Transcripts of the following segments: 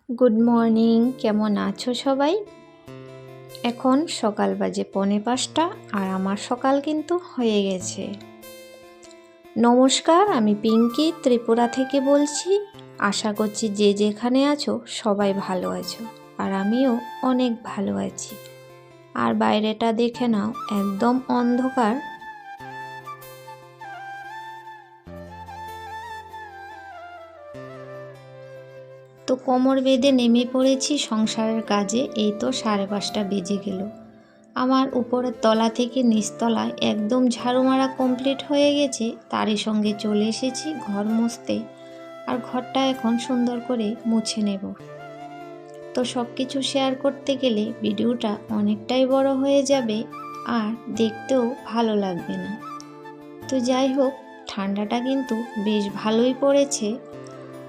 Good morning, কেমন আছো সবাই? এখন সকাল বাজে 4:45 আর আমার সকাল কিন্তু হয়ে গেছে। নমস্কার, আমি পিঙ্কি ত্রিপুরা থেকে বলছি। আশা করছি যে যেখানে আছো সবাই ভালো আছো, আর আমিও অনেক ভালো আছি। আর বাইরেটা দেখে নাও, একদম অন্ধকার। তো কোমর বেঁধে নেমে পড়েছি সংসারের কাজে। এই তো 5:30 বেজে গেল। আমার উপরের তলা থেকে নিচতলায় একদম ঝাড়ু মারা কমপ্লিট হয়ে গেছে। তারই সঙ্গে চলে এসেছি ঘর মুছতে, আর ঘরটা এখন সুন্দর করে মুছে নেব। তো সব কিছু শেয়ার করতে গেলে ভিডিওটা অনেকটাই বড় হয়ে যাবে আর দেখতেও ভালো লাগবে না। তো যাই হোক, ঠান্ডাটা কিন্তু বেশ ভালোই পড়েছে।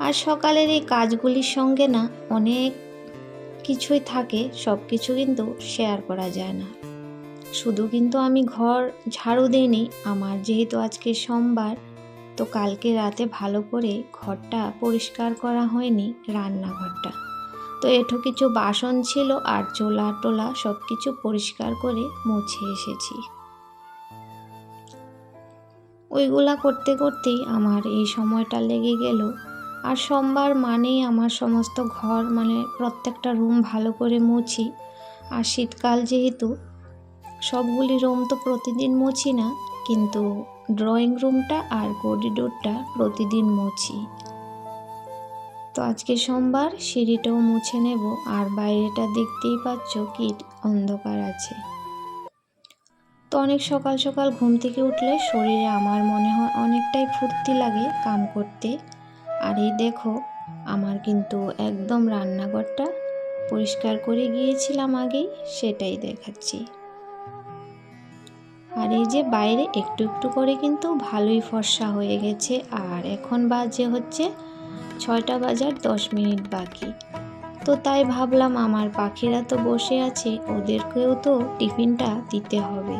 আর সকালের এই কাজগুলির সঙ্গে না অনেক কিছুই থাকে, সব কিছু কিন্তু শেয়ার করা যায় না। শুধু কিন্তু আমি ঘর ঝাড়ু দিইনি, আমার যেহেতু আজকে সোমবার, তো কালকে রাতে ভালো করে ঘরটা পরিষ্কার করা হয়নি, রান্নাঘরটা। তো এঠো কিছু বাসন ছিল আর চোলা টোলা সব কিছু পরিষ্কার করে মুছে এসেছি। ওইগুলা করতে করতেই আমার এই সময়টা লেগে গেল। আর সোমবার মানেই আমার সমস্ত ঘর প্রত্যেকটা রুম ভালো করে মুছি। আর শীতকাল যেহেতু, সবগুলি রুম তো প্রতিদিন মুছি না, কিন্তু ড্রয়িং রুমটা আর করিডোরটা প্রতিদিন মুছি। তো আজকে সোমবার, সিঁড়িটাও মুছে নেব। আর বাইরেটা দেখতেই পাচ্ছ কি অন্ধকার আছে। তো অনেক সকাল সকাল ঘুম থেকে উঠলে শরীরে আমার মনে হয় অনেকটাই ফুর্তি লাগে কাম করতে। আর এই দেখো, আমার কিন্তু একদম রান্নাঘরটা পরিষ্কার করে গিয়েছিলাম আগেই, সেটাই দেখাচ্ছি। আর এই যে বাইরে একটু একটু করে কিন্তু ভালোই ফর্সা হয়ে গেছে। আর এখন বাজে হচ্ছে 6:10 বাকি। তো তাই ভাবলাম, আমার পাখিরা তো বসে আছে, ওদেরকেও তো টিফিনটা দিতে হবে।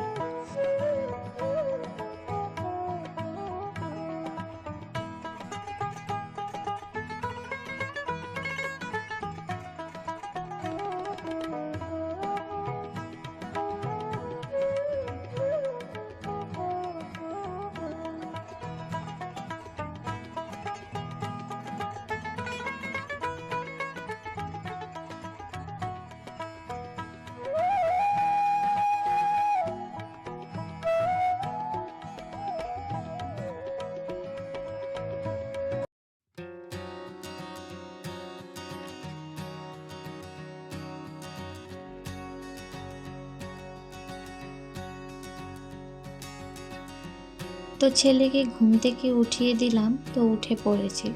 তো ছেলেকে ঘুম থেকে উঠিয়ে দিলাম, তো উঠে পড়েছে।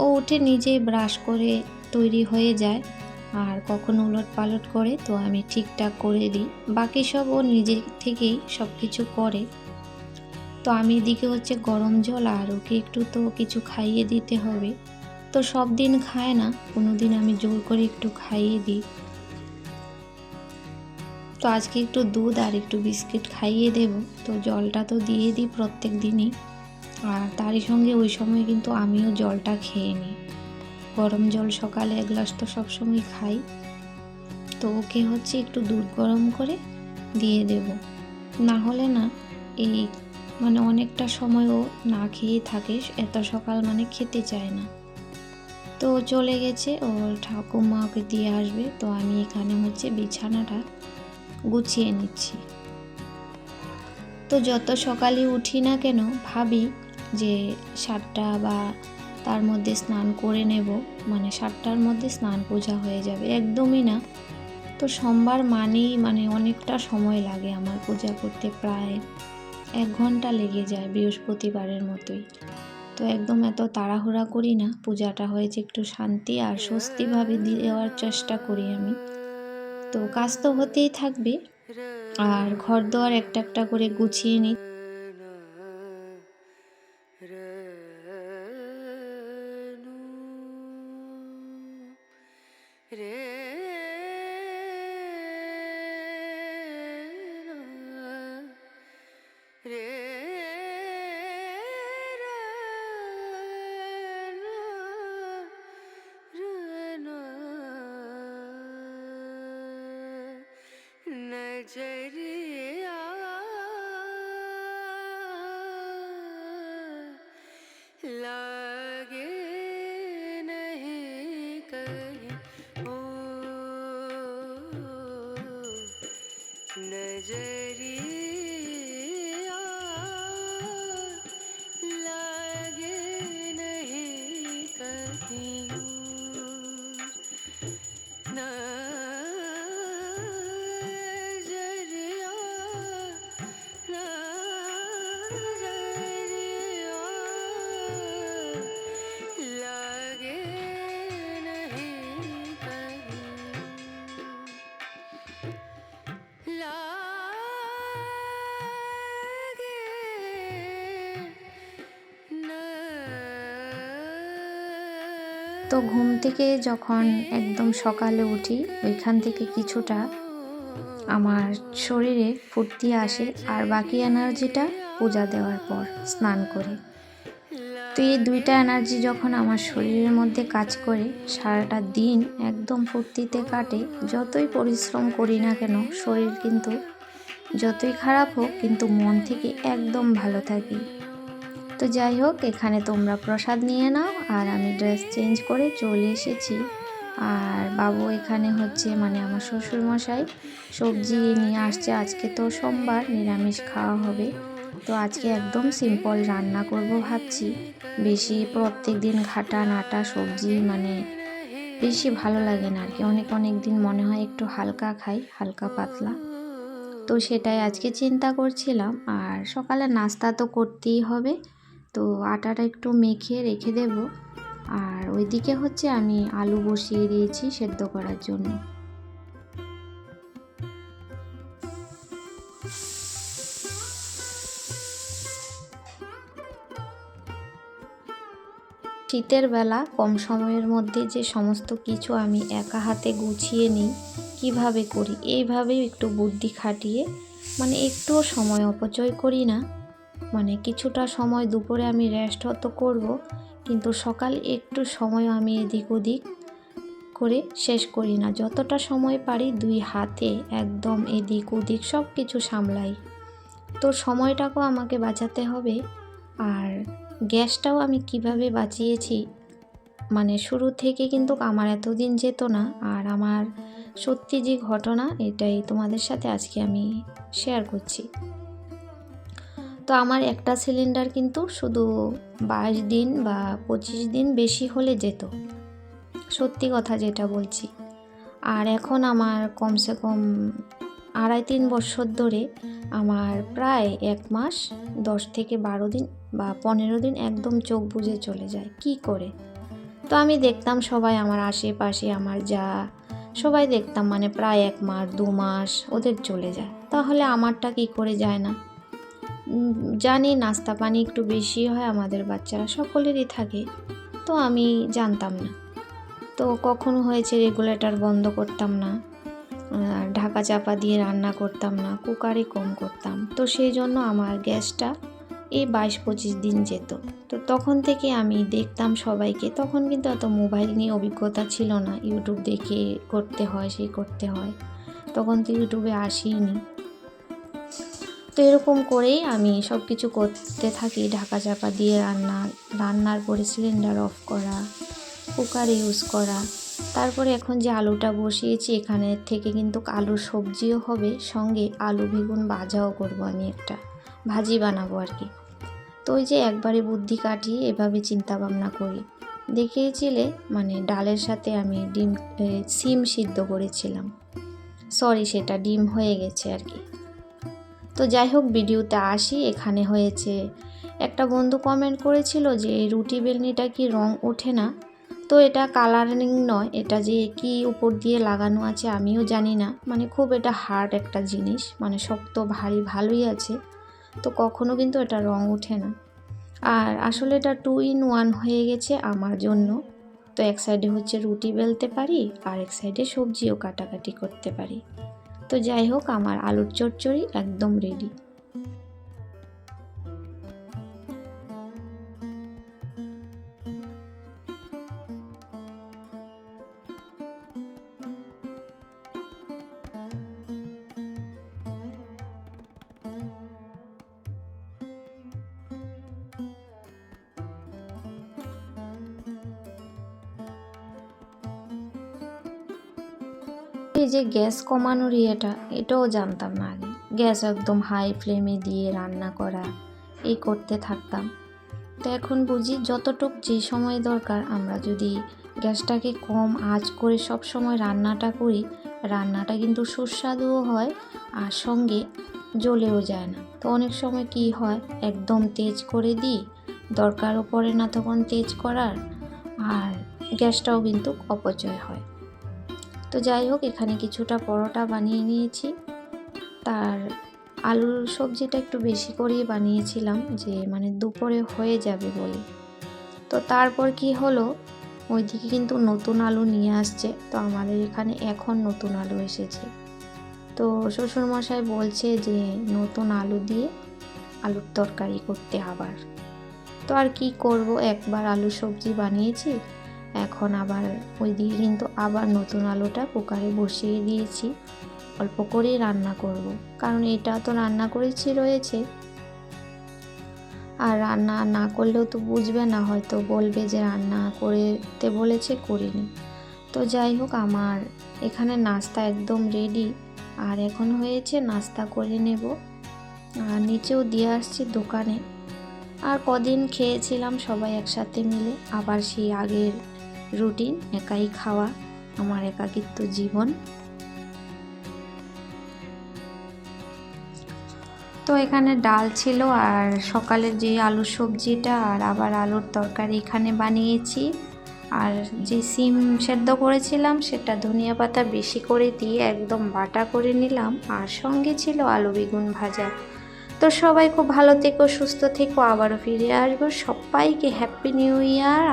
ও উঠে নিজেই ব্রাশ করে তৈরি হয়ে যায়, আর কখনো উলট পালট করে, তো আমি ঠিকঠাক করে দিই। বাকি সব ও নিজে থেকেই সব কিছু করে। তো আমি এদিকে হচ্ছে গরম জল, আর ওকে একটু তো কিছু খাইয়ে দিতে হবে। তো সব দিন খায় না, কোনো দিন আমি জোর করে একটু খাইয়ে দিই। তো আজকে একটু দুধ আর একটু বিস্কিট খাইয়ে দেব। তো জলটা তো দিয়ে দিই প্রত্যেক দিনই, আর তারই সঙ্গে ওই সময় কিন্তু আমিও জলটা খেয়ে নিই। গরম জল সকালে 1 গ্লাস তো সবসময় খাই। তো ওকে হচ্ছে একটু দুধ গরম করে দিয়ে দেব, না হলে না এই অনেকটা সময় ও না খেয়েই থাকে, এত সকাল খেতে চায় না। তো চলে গেছে, ওর ঠাকুমা ওকে দিয়ে আসবে। তো আমি এখানে হচ্ছে বিছানাটা গুছিয়ে নিচ্ছি। তো যত সকালে উঠি না কেন, ভাবি যে 7টা বা তার মধ্যে স্নান করে নেব, 7টার মধ্যে স্নান পূজা হয়ে যাবে। একদমই না। তো সোমবার মানেই অনেকটা সময় লাগে আমার পূজা করতে, প্রায় 1 ঘন্টা লেগে যায়, বৃহস্পতিবারের মতোই। তো একদম এত তাড়াহুড়া করি না, পূজাটা হয়েছে একটু শান্তি আর স্বস্তিভাবে দেওয়ার চেষ্টা করি আমি। তো কাজ তো হতেই থাকবে, আর ঘর দোয়ার একটা একটা করে গুছিয়ে নিই। তো ঘুম থেকে যখন একদম সকালে উঠি, ওইখান থেকে কিছুটা আমার শরীরে ফুর্তি আসে, আর বাকি এনার্জিটা পূজা দেওয়ার পর স্নান করে। তো এই দুইটা এনার্জি যখন আমার শরীরের মধ্যে কাজ করে, সারাটা দিন একদম ফুর্তিতে কাটে। যতই পরিশ্রম করি না কেন, শরীর কিন্তু যতই খারাপ হোক কিন্তু মন থেকে একদম ভালো থাকি। তো যাই হোক, এখানে তোমরা প্রসাদ নিয়ে নাও, আর আমি ড্রেস চেঞ্জ করে চলে এসেছি। আর বাবু এখানে হচ্ছে মানে আমার শ্বশুরমশাই সবজি নিয়ে আসছে। আজকে তো সোমবার, নিরামিষ খাওয়া হবে। তো আজকে একদম সিম্পল রান্না করব ভাবছি। বেশি প্রত্যেক দিন ঘাটা নাটা সবজি মানে বেশি ভালো লাগে না আর কি। অনেক দিন মনে হয় একটু হালকা খাই, হালকা পাতলা। তো সেটাই আজকে চিন্তা করছিলাম। আর সকালে নাস্তা তো করতেই হবে, তো আটাটা একটু মেখে রেখে দেব। আর ওইদিকে হচ্ছে আমি আলু বসিয়ে দিয়েছি সেদ্ধ করার জন্য। শীতের বেলা কম সময়ের মধ্যে যে সমস্ত কিছু আমি একা হাতে গুছিয়ে নিই, কিভাবে করি, এইভাবেই একটু বুদ্ধি খাটিয়ে মানে একটুও সময় অপচয় করি না। মানে কিছুটা সময় দুপুরে আমি রেস্ট হয়তো করব, কিন্তু সকালে একটু সময় আমি এদিক ওদিক করে শেষ করি না। যতটা সময় পারি দুই হাতে একদম এদিক ওদিক সব কিছু সামলাই। তো সময়টাকেও আমাকে বাঁচাতে হবে। আর গ্যাসটাও আমি কিভাবে বাঁচিয়েছি, মানে শুরু থেকে কিন্তু আমার এতদিন যেত না। আর আমার সত্যি যে ঘটনা, এটাই তোমাদের সাথে আজকে আমি শেয়ার করছি। তো আমার একটা সিলিন্ডার কিন্তু শুধু 22 দিন বা 25 দিন বেশি হলে যেত, সত্যি কথা যেটা বলছি। আর এখন আমার কমসে কম 2.5-3 বছর ধরে আমার প্রায় 1 মাস 10 থেকে 12 দিন বা 15 দিন একদম চোখ বুজে চলে যায়। কি করে? তো আমি দেখতাম সবাই আমার আশেপাশে, আমার যা সবাই দেখতাম মানে প্রায় 1 মাস 2 মাস ওদের চলে যায়, তাহলে আমারটা কি করে যায় না? জানি নাস্তা পানি একটু বেশি হয়, আমাদের বাচ্চারা সকলেরই থাকে, তো আমি জানতাম না। তো কখনো হয়েছে রেগুলেটর বন্ধ করতাম না, ঢাকা চাপা দিয়ে রান্না করতাম না, কুকারে কম করতাম। তো সেই জন্য আমার গ্যাসটা এই 22-25 দিন যেত। তো তখন থেকে আমি দেখতাম সবাইকে। তখন কিন্তু এত মোবাইল নিয়ে অভিজ্ঞতা ছিল না, ইউটিউব দেখে করতে হয় সেই করতে হয়, তখন তো ইউটিউবে আসেইনি। তো এরকম করেই আমি সব কিছু করতে থাকি, ঢাকা চাপা দিয়ে রান্নার পরে সিলিন্ডার অফ করা, কুকার ইউজ করা। তারপরে এখন যে আলুটা বসিয়েছি, এখানে থেকে কিন্তু আলুর সবজিও হবে, সঙ্গে আলু বেগুন ভাজাও করবো, আমি একটা ভাজি বানাবো আর কি। তো ওই যে একবারে বুদ্ধি কাটিয়ে এভাবে চিন্তা ভাবনা করি। দেখিয়েছিলে মানে ডালের সাথে আমি সিম সিদ্ধ করেছিলাম, সরি সেটা ডিম হয়ে গেছে আর কি। তো যাই হোক, ভিডিওতে আসি। এখানে হয়েছে একটা বন্ধু কমেন্ট করেছিল যে এই রুটি বেলনিটা কি রং ওঠে না? তো এটা কালারিং নয়, এটা যে কি উপর দিয়ে লাগানো আছে আমিও জানি না। মানে খুব এটা হার্ড একটা জিনিস, মানে শক্ত ভারী ভালোই আছে, তো কখনো কিন্তু এটা রং ওঠে না। আর আসলে এটা 2 in 1 হয়ে গেছে আমার জন্য। তো এক সাইডে হচ্ছে রুটি বেলতে পারি, আর এক সাইডে সবজিও কাটাকাটি করতে পারি। তো যাই হোক, আমার আলুর চচ্চড়ি একদম রেডি। এই যে গ্যাস কমানোর এটাও জানতাম না আগে। গ্যাস একদম হাই ফ্লেমে দিয়ে রান্না করা, এই করতে থাকতাম। তো এখন বুঝি যতটুক যে সময় দরকার, আমরা যদি গ্যাসটাকে কম আঁচ করে সব সময় রান্নাটা করি, রান্নাটা কিন্তু সুস্বাদুও হয় আর সঙ্গে জ্বলেও যায় না। তো অনেক সময় কি হয়, একদম তেজ করে দিই, দরকারও পড়ে না তখন তেজ করার, আর গ্যাসটাও কিন্তু অপচয় হয়। তো যাই হোক, এখানে কিছুটা পরোটা বানিয়ে নিয়েছি। তার আলুর সবজিটা একটু বেশি করেই বানিয়েছিলাম, যে মানে দুপুরে হয়ে যাবে বলে। তো তারপর কি হলো, ওইদিকে কিন্তু নতুন আলু নিয়ে আসছে, তো আমাদের এখানে এখন নতুন আলু এসেছে। তো শ্বশুরমশাই বলছে যে নতুন আলু দিয়ে আলুর তরকারি করতে আবার। তো আর কি করব, একবার আলু সবজি বানিয়েছি, এখন আবার ওইদিকে কিন্তু আবার নতুন আলুটা কুকারে বসিয়ে দিয়েছি, অল্প করেই রান্না করব, কারণ এটা তো রান্না করেছি রয়েছে। আর রান্না না করলেও তো বুঝবে না, হয়তো বলবে যে রান্না করতে বলেছে করিনি। তো যাই হোক, আমার এখানে নাস্তা একদম রেডি, আর এখন হয়েছে নাস্তা করে নেব। আর নিচেও দিয়ে আসছি দোকানে। আর কদিন খেয়েছিলাম সবাই একসাথে মিলে, আবার সেই আগের রুটিন, একাই খাওয়া, আমার একাকিত্ব জীবন। তো এখানে ডাল ছিল, আর সকালের যে আলুর সবজিটা আর আবার আলুর তরকারি এখানে বানিয়েছি। আর যে সিম সেদ্ধ করেছিলাম সেটা ধনিয়া পাতা বেশি করে দিয়ে একদম বাটা করে নিলাম, আর সঙ্গে ছিল আলু বেগুন ভাজা। তো সবাই খুব ভালো থেকো, সুস্থ থেকো, আবারও ফিরে আসবো। সবাইকে হ্যাপি নিউ ইয়ার।